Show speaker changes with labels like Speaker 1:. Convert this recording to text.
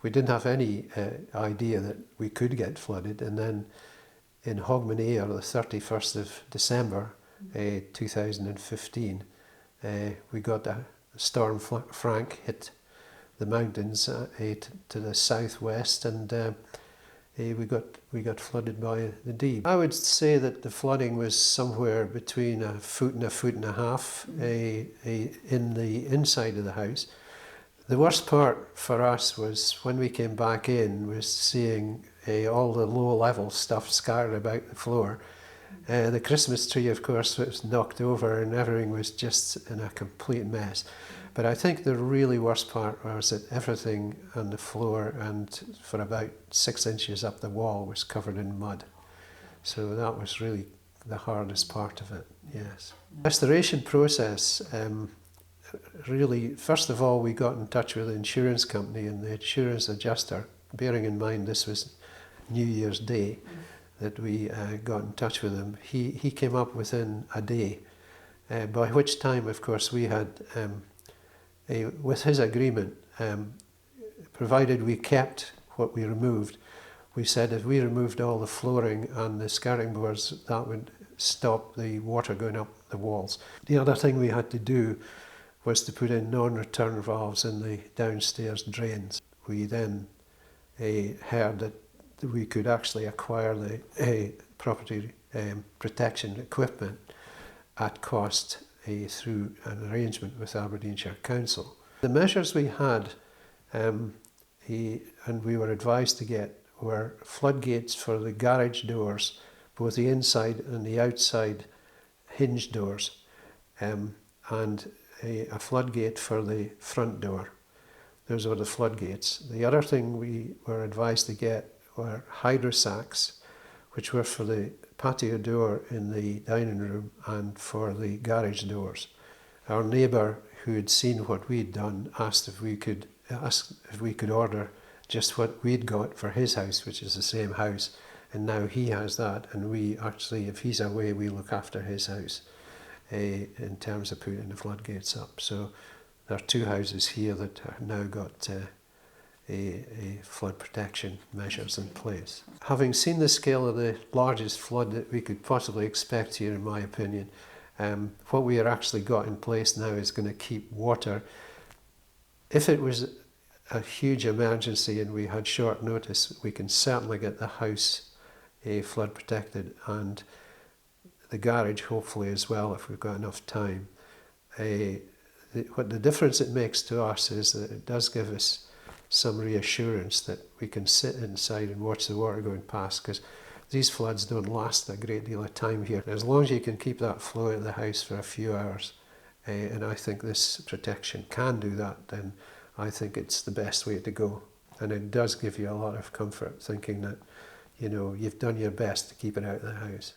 Speaker 1: we didn't have any idea that we could get flooded. And then in Hogmanay, on the 31st of December 2015, we got a storm Frank hit the mountains to the southwest, and we got flooded by the Dee. I would say that the flooding was somewhere between a foot and a half in the inside of the house. The worst part for us was when we came back in, was seeing all the low-level stuff scattered about the floor. The Christmas tree, of course, was knocked over and everything was just in a complete mess. But I think the really worst part was that everything on the floor and for about 6 inches up the wall was covered in mud. So that was really the hardest part of it, yes. Restoration process, really, first of all, we got in touch with the insurance company and the insurance adjuster, bearing in mind this was New Year's Day, that we got in touch with him. He came up within a day, by which time, of course, we had, with his agreement, provided we kept what we removed, we said if we removed all the flooring and the skirting boards, that would stop the water going up the walls. The other thing we had to do was to put in non-return valves in the downstairs drains. We then heard that we could actually acquire the property protection equipment at cost through an arrangement with Aberdeenshire Council. The measures we had, and we were advised to get, were floodgates for the garage doors, both the inside and the outside hinge doors, and a floodgate for the front door. Those were the floodgates. The other thing we were advised to get were hydrosacks, which were for the patio door in the dining room and for the garage doors. Our neighbour, who had seen what we'd done, asked if we could order just what we'd got for his house, which is the same house, and now he has that, and we actually, if he's away, we look after his house in terms of putting the floodgates up. So there are 2 houses here that have now got a flood protection measures in place. Having seen the scale of the largest flood that we could possibly expect here, in my opinion, what we are actually got in place now is going to keep water. If it was a huge emergency and we had short notice, we can certainly get the house flood protected, and the garage hopefully as well if we've got enough time. What the difference it makes to us is that it does give us some reassurance that we can sit inside and watch the water going past, because these floods don't last a great deal of time here. As long as you can keep that flow out of the house for a few hours, and I think this protection can do that, then I think it's the best way to go. And it does give you a lot of comfort thinking that, you know, you've done your best to keep it out of the house.